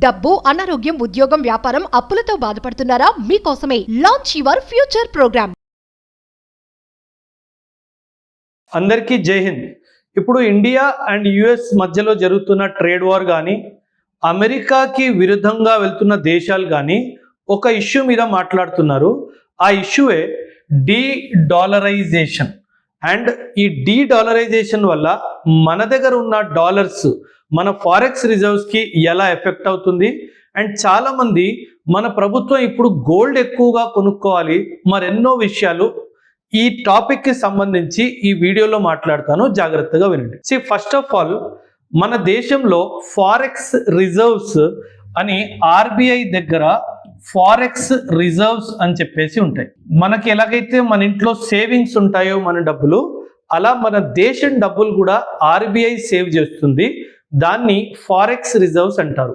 డబ్బు, అనారోగ్యం, ఉద్యోగం, వ్యాపారం, అప్పులతో బాధపడుతున్నారా? మీకోసమే లాంచ్ యువర్ ఫ్యూచర్ ప్రోగ్రామ్. అందరికీ జై హింద్. ఇప్పుడు ఇండియా అండ్ యుఎస్ మధ్యలో జరుగుతున్న ట్రేడ్ వార్ కానీ, అమెరికాకి విరుద్ధంగా వెళ్తున్న దేశాలు కానీ ఒక ఇష్యూ మీద మాట్లాడుతున్నారు. ఆ ఇష్యూయే డీ-డాలరైజేషన్. అండ్ ఈ డీ-డాలరైజేషన్ వల్ల మన దగ్గర ఉన్న డాలర్స్ మన ఫారెక్స్ రిజర్వ్స్కి ఎలా ఎఫెక్ట్ అవుతుంది. అండ్ చాలామంది మన ప్రభుత్వం ఇప్పుడు గోల్డ్ ఎక్కువగా కొనుక్కోవాలి, మరెన్నో విషయాలు ఈ టాపిక్కి సంబంధించి ఈ వీడియోలో మాట్లాడతాను, జాగ్రత్తగా వినండి. ఫస్ట్ ఆఫ్ ఆల్, మన దేశంలో ఫారెక్స్ రిజర్వ్స్ అని ఆర్బీఐ దగ్గర ఫారెక్స్ రిజర్వ్స్ అని చెప్పేసి ఉంటాయి. మనకి ఎలాగైతే మన ఇంట్లో సేవింగ్స్ ఉంటాయో మన డబ్బులు, అలా మన దేశం డబ్బులు కూడా ఆర్బీఐ సేవ్ చేస్తుంది. దాన్ని ఫారెక్స్ రిజర్వ్స్ అంటారు.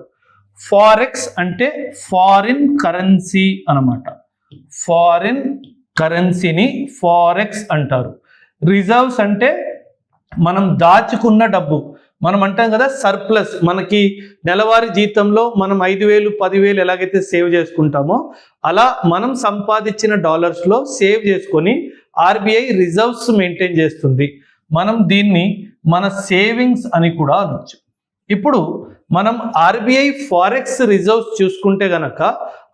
ఫారెక్స్ అంటే ఫారిన్ కరెన్సీ అన్నమాట. ఫారిన్ కరెన్సీని ఫారెక్స్ అంటారు. రిజర్వ్స్ అంటే మనం దాచుకున్న డబ్బు. మనం అంటాం కదా సర్ప్లస్. మనకి నెలవారీ జీతంలో మనం 5,000, 10,000 ఎలాగైతే సేవ్ చేసుకుంటామో అలా మనం సంపాదించిన డాలర్స్లో సేవ్ చేసుకొని ఆర్బీఐ రిజర్వ్స్ మెయింటైన్ చేస్తుంది. మనం దీన్ని మన సేవింగ్స్ అని కూడా అనొచ్చు. ఇప్పుడు మనం ఆర్బీఐ ఫారెక్స్ రిజర్వ్స్ చూసుకుంటే గనక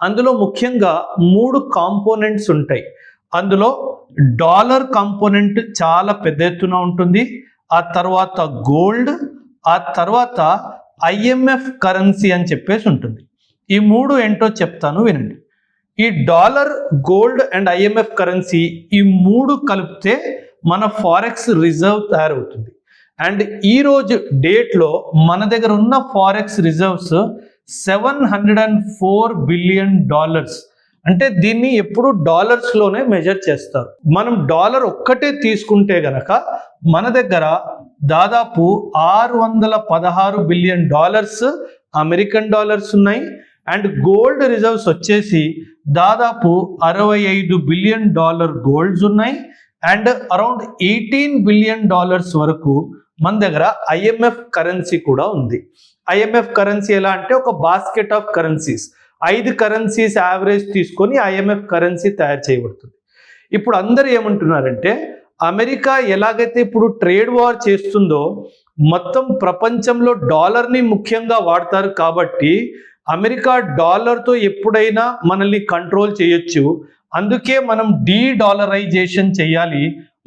అందులో ముఖ్యంగా 3 కాంపోనెంట్స్ ఉంటాయి. అందులో డాలర్ కాంపోనెంట్ చాలా పెద్ద ఎత్తున ఉంటుంది. ఆ తర్వాత గోల్డ్, ఆ తర్వాత ఐఎంఎఫ్ కరెన్సీ అని చెప్పేసి ఉంటుంది. ఈ 3 ఏంటో చెప్తాను, వినండి. ఈ dollar, gold and IMF currency, ఈ 3 కలిపితే మన ఫారెక్స్ రిజర్వ్ తయారవుతుంది. అండ్ ఈరోజు డేట్లో మన దగ్గర ఉన్న ఫారెక్స్ రిజర్వ్స్ $704 బిలియన్. అంటే దీన్ని ఎప్పుడు డాలర్స్లోనే మెజర్ చేస్తారు. మనం డాలర్ ఒక్కటే తీసుకుంటే గనక మన దగ్గర దాదాపు $616 బిలియన్ అమెరికన్ డాలర్స్ ఉన్నాయి. అండ్ గోల్డ్ రిజర్వ్స్ వచ్చేసి దాదాపు $65 బిలియన్ గోల్డ్స్ ఉన్నాయి. అండ్ అరౌండ్ $18 బిలియన్ వరకు మన దగ్గర ఐఎంఎఫ్ కరెన్సీ కూడా ఉంది. ఐఎంఎఫ్ కరెన్సీ ఎలా అంటే ఒక basket of currencies, 5 currencies average తీసుకొని ఐఎంఎఫ్ కరెన్సీ తయారు చేయబడుతుంది. ఇప్పుడు అందరూ ఏమంటున్నారంటే అమెరికా ఎలాగైతే ఇప్పుడు ట్రేడ్ వార్ చేస్తుందో మొత్తం ప్రపంచంలో డాలర్ని ముఖ్యంగా వాడతారు కాబట్టి అమెరికా డాలర్తో ఎప్పుడైనా మనల్ని కంట్రోల్ చేయొచ్చు, అందుకే మనం డీ-డాలరైజేషన్ చేయాలి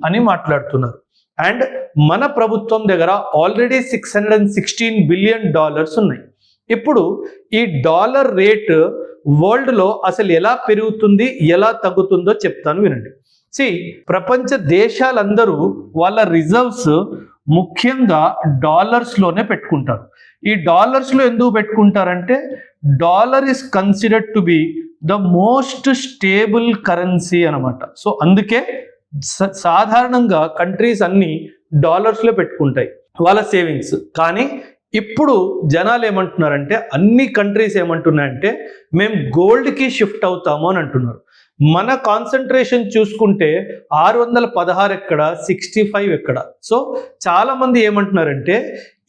అని మాట్లాడుతున్నారు. అండ్ మన ప్రభుత్వం దగ్గర ఆల్రెడీ $616 బిలియన్ ఉన్నాయి. ఇప్పుడు ఈ డాలర్ రేట్ వరల్డ్లో అసలు ఎలా పెరుగుతుంది, ఎలా తగ్గుతుందో చెప్తాను, వినండి. ప్రపంచ దేశాలందరూ వాళ్ళ రిజర్వ్స్ ముఖ్యంగా డాలర్స్లోనే పెట్టుకుంటారు. ఈ డాలర్స్లో ఎందుకు పెట్టుకుంటారంటే dollar is considered to be the most stable currency అనమాట. సో అందుకే సాధారణంగా కంట్రీస్ అన్ని డాలర్స్లో పెట్టుకుంటాయి వాళ్ళ సేవింగ్స్. కానీ ఇప్పుడు జనాలు ఏమంటున్నారంటే, అన్ని కంట్రీస్ ఏమంటున్నాయంటే మేము గోల్డ్కి షిఫ్ట్ అవుతాము అని అంటున్నారు. మన కాన్సన్ట్రేషన్ చూసుకుంటే 616 ఎక్కడ, 65 ఎక్కడ. సో చాలామంది ఏమంటున్నారంటే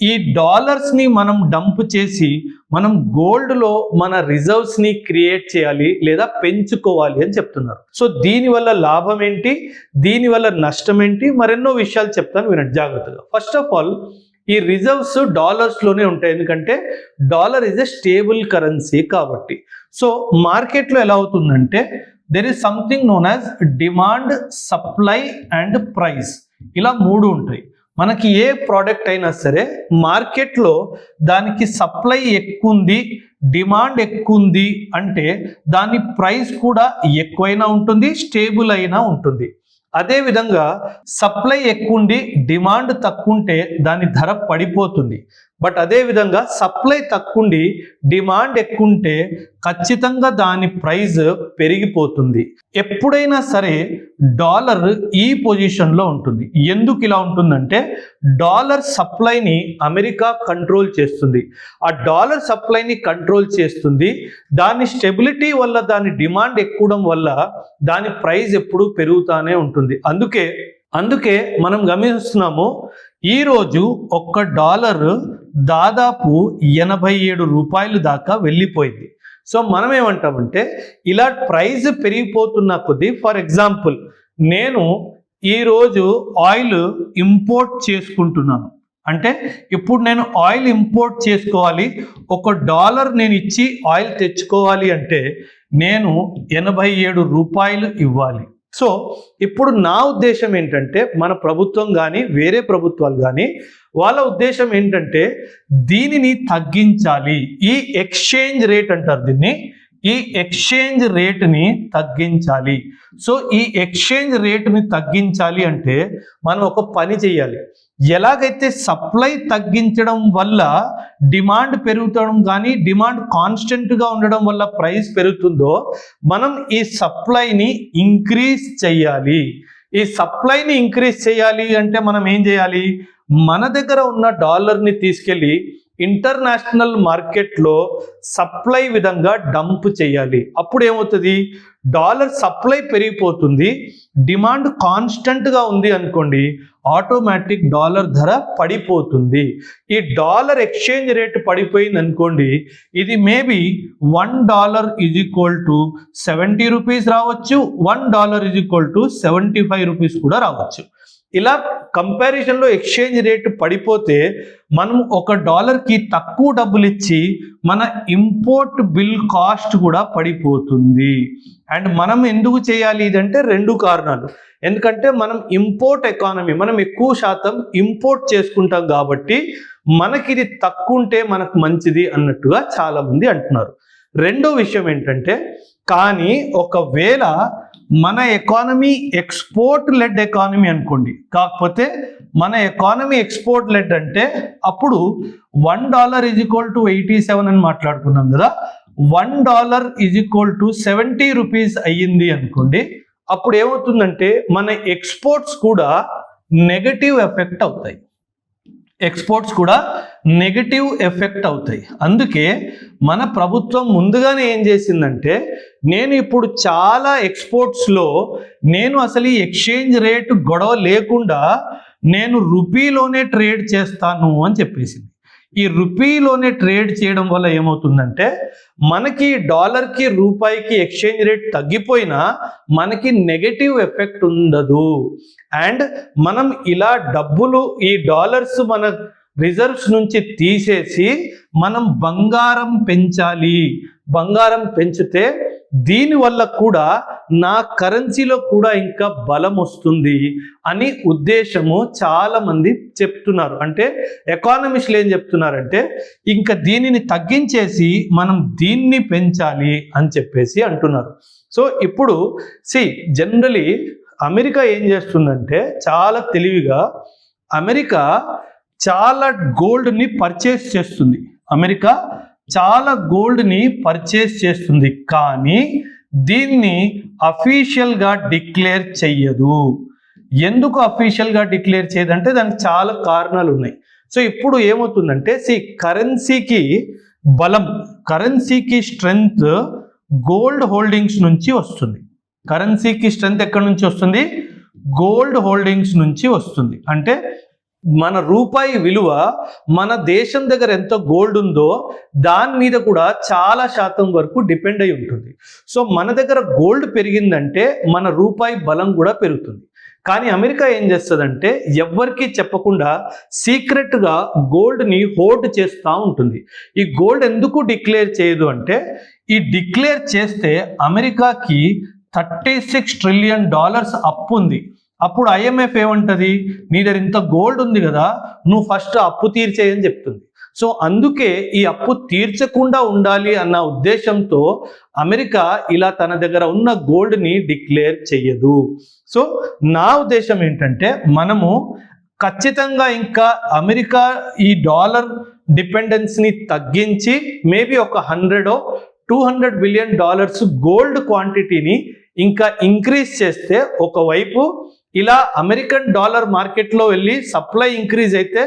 ఈ డాలర్స్ని మనం డంప్ చేసి మనం గోల్డ్లో మన రిజర్వ్స్ని క్రియేట్ చేయాలి లేదా పెంచుకోవాలి అని చెప్తున్నారు. సో దీనివల్ల లాభం ఏంటి, దీనివల్ల నష్టం ఏంటి, మరెన్నో విషయాలు చెప్తాను, వినండి జాగ్రత్తగా. ఫస్ట్ ఆఫ్ ఆల్, ఈ రిజర్వ్స్ డాలర్స్లోనే ఉంటాయి, ఎందుకంటే dollar is a stable currency కాబట్టి. సో మార్కెట్లో ఎలా అవుతుందంటే there is something known as demand, supply and price. ఇలా 3 ఉంటాయి. మనకి ఏ ప్రోడక్ట్ అయినా సరే మార్కెట్లో దానికి సప్లై ఎక్కువ ఉంది, డిమాండ్ ఎక్కువ ఉంది అంటే దాని ప్రైస్ కూడా ఎక్కువైనా ఉంటుంది, స్టేబుల్ అయినా ఉంటుంది. అదేవిధంగా సప్లై ఎక్కువ ఉండి డిమాండ్ తక్కువ ఉంటే దాని ధర పడిపోతుంది. బట్ అదేవిధంగా సప్లై తక్కువ ఉండి డిమాండ్ ఎక్కువ ఉంటే ఖచ్చితంగా దాని ప్రైస్ పెరిగిపోతుంది. ఎప్పుడైనా సరే డాలర్ ఈ పొజిషన్లో ఉంటుంది. ఎందుకు ఇలా ఉంటుందంటే డాలర్ సప్లైని అమెరికా కంట్రోల్ చేస్తుంది. ఆ డాలర్ సప్లైని కంట్రోల్ చేస్తుంది. దాని స్టెబిలిటీ వల్ల, దాని డిమాండ్ ఎక్కువడం వల్ల దాని ప్రైస్ ఎప్పుడు పెరుగుతానే ఉంటుంది. అందుకే అందుకే మనం గమనిస్తున్నాము ఈరోజు $1 దాదాపు 87 రూపాయలు దాకా వెళ్ళిపోయింది. సో మనం ఏమంటామంటే ఇలా ప్రైస్ పెరిగిపోతున్న కొద్దీ, ఫర్ ఎగ్జాంపుల్ నేను ఈరోజు ఆయిల్ ఇంపోర్ట్ చేసుకుంటున్నాను, అంటే ఇప్పుడు నేను ఆయిల్ ఇంపోర్ట్ చేసుకోవాలి, $1 నేను ఇచ్చి ఆయిల్ తెచ్చుకోవాలి అంటే నేను 87 రూపాయలు ఇవ్వాలి. సో ఇప్పుడు నా ఉద్దేశం ఏంటంటే మన ప్రభుత్వం కానీ వేరే ప్రభుత్వాలు కానీ వాళ్ళ ఉద్దేశం ఏంటంటే దీనిని తగ్గించాలి. ఈ ఎక్స్చేంజ్ రేట్ అంటారు దీన్ని, ఈ ఎక్స్చేంజ్ రేట్ని తగ్గించాలి. సో ఈ ఎక్స్చేంజ్ రేట్ని తగ్గించాలి అంటే మనం ఒక పని చేయాలి. ఎలాగైతే సప్లై తగ్గించడం వల్ల డిమాండ్ పెరుగుతడం కానీ డిమాండ్ కాన్స్టెంట్గా ఉండడం వల్ల ప్రైస్ పెరుగుతుందో, మనం ఈ సప్లైని ఇంక్రీజ్ చేయాలి. ఈ సప్లైని ఇంక్రీజ్ చేయాలి అంటే మనం ఏం చేయాలి, మన దగ్గర ఉన్న డాలర్ని తీసుకెళ్ళి ఇంటర్నేషనల్ మార్కెట్లో సప్లై విధంగా డంప్ చేయాలి. అప్పుడు ఏమవుతుంది, డాలర్ సప్లై పెరిగిపోతుంది, డిమాండ్ కాన్స్టెంట్గా ఉంది అనుకోండి, ఆటోమేటిక్ డాలర్ ధర పడిపోతుంది. ఈ డాలర్ ఎక్స్చేంజ్ రేట్ పడిపోయింది అనుకోండి, ఇది మేబీ $1 = 70 రూపీస్ రావచ్చు, $1 = 75 రూపీస్ కూడా రావచ్చు. ఇలా కంపారిజన్లో ఎక్స్చేంజ్ రేట్ పడిపోతే మనం $1కి తక్కువ డబ్బులు ఇచ్చి మన ఇంపోర్ట్ బిల్ కాస్ట్ కూడా పడిపోతుంది. అండ్ మనం ఎందుకు చేయాలి ఇదంటే 2 కారణాలు. ఎందుకంటే మనం ఇంపోర్ట్ ఎకానమీ, మనం ఎక్కువ శాతం ఇంపోర్ట్ చేసుకుంటాం కాబట్టి మనకి ఇది తక్కువ ఉంటే మనకు మంచిది అన్నట్టుగా చాలా మంది అంటున్నారు. రెండో విషయం ఏంటంటే, కానీ ఒకవేళ మన ఎకానమీ ఎక్స్పోర్ట్ లెడ్ ఎకానమీ అనుకోండి, కాకపోతే మన ఎకానమీ ఎక్స్పోర్ట్ లెడ్ అంటే అప్పుడు $1 = 87 అని మాట్లాడుకున్నాం కదా, $1 = 70 రూపీస్ అయ్యింది అనుకోండి, అప్పుడు ఏమవుతుందంటే మన ఎక్స్పోర్ట్స్ కూడా నెగటివ్ ఎఫెక్ట్ అవుతాయి. ఎక్స్పోర్ట్స్ కూడా నెగటివ్ ఎఫెక్ట్ అవుతాయి. అందుకే మన ప్రభుత్వం ముందుగానే ఏం చేసిందంటే, నేను ఇప్పుడు చాలా ఎక్స్పోర్ట్స్లో నేను అసలు ఈ ఎక్స్చేంజ్ రేట్ గొడవ లేకుండా నేను రూపీలోనే ట్రేడ్ చేస్తాను అని చెప్పేసింది. ఈ రూపీలోనే ట్రేడ్ చేయడం వల్ల ఏమవుతుందంటే మనకి డాలర్కి రూపాయికి ఎక్స్చేంజ్ రేట్ తగ్గిపోయినా మనకి నెగటివ్ ఎఫెక్ట్ ఉండదు. అండ్ మనం ఇలా డబ్బులు ఈ డాలర్స్ మన రిజర్వ్స్ నుంచి తీసేసి మనం బంగారం పెంచాలి. బంగారం పెంచితే దీనివల్ల కూడా నా కరెన్సీలో కూడా ఇంకా బలం వస్తుంది అని ఉద్దేశము చాలా మంది చెప్తున్నారు. అంటే ఎకానమిస్టులు ఏం చెప్తున్నారంటే ఇంకా దీనిని తగ్గించేసి మనం దీన్ని పెంచాలి అని చెప్పేసి అంటున్నారు. సో ఇప్పుడు జనరలీ అమెరికా ఏం చేస్తుందంటే చాలా తెలివిగా అమెరికా చాలా గోల్డ్ని పర్చేస్ చేస్తుంది. అమెరికా చాలా గోల్డ్ని పర్చేస్ చేస్తుంది, కానీ దీన్ని అఫీషియల్గా డిక్లేర్ చెయ్యదు. ఎందుకు అఫీషియల్గా డిక్లేర్ చేయదంటే దానికి చాలా కారణాలు ఉన్నాయి. సో ఇప్పుడు ఏమవుతుందంటే కరెన్సీకి బలం, కరెన్సీకి స్ట్రెంగ్త్ గోల్డ్ హోల్డింగ్స్ నుంచి వస్తుంది. కరెన్సీకి స్ట్రెంగ్త్ ఎక్కడి నుంచి వస్తుంది? గోల్డ్ హోల్డింగ్స్ నుంచి వస్తుంది. అంటే మన రూపాయి విలువ మన దేశం దగ్గర ఎంత గోల్డ్ ఉందో దాని మీద కూడా చాలా శాతం వరకు డిపెండ్ అయి ఉంటుంది. సో మన దగ్గర గోల్డ్ పెరిగిందంటే మన రూపాయి బలం కూడా పెరుగుతుంది. కానీ అమెరికా ఏం చేస్తుందంటే ఎవ్వరికీ చెప్పకుండా సీక్రెట్గా గోల్డ్ని హోల్డ్ చేస్తూ ఉంటుంది. ఈ గోల్డ్ ఎందుకు డిక్లేర్ చేయదు అంటే, ఈ డిక్లేర్ చేస్తే అమెరికాకి $36 ట్రిలియన్ అప్పు ఉంది. అప్పుడు IMF ఏమంటది, నీ దగ్గర ఇంత గోల్డ్ ఉంది కదా, నువ్వు ఫస్ట్ అప్పు తీర్చేయని చెప్తుంది. సో అందుకే ఈ అప్పు తీర్చకుండా ఉండాలి అన్న ఉద్దేశంతో అమెరికా ఇలా తన దగ్గర ఉన్న గోల్డ్ని డిక్లేర్ చెయ్యదు. సో నా ఉద్దేశం ఏంటంటే మనము ఖచ్చితంగా ఇంకా అమెరికా ఈ డాలర్ డిపెండెన్స్ని తగ్గించి మేబీ ఒక $100-200 బిలియన్ గోల్డ్ క్వాంటిటీని ఇంకా ఇంక్రీజ్ చేస్తే, ఒకవైపు ఇలా అమెరికన్ డాలర్ మార్కెట్లో వెళ్ళి సప్లై ఇంక్రీజ్ అయితే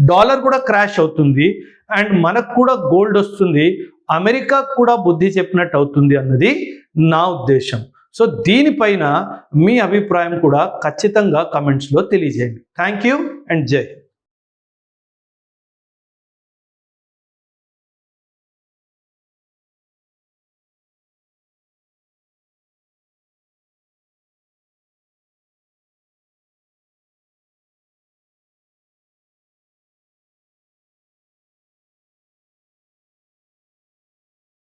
డాలర్ కూడా క్రాష్ అవుతుంది అండ్ మనకు కూడా గోల్డ్ వస్తుంది, అమెరికా కూడా బుద్ధి చెప్పినట్టు అవుతుంది అన్నది నా ఉద్దేశం. సో దీనిపైన మీ అభిప్రాయం కూడా ఖచ్చితంగా కమెంట్స్లో తెలియజేయండి. థ్యాంక్ యూ అండ్ జై హింద్.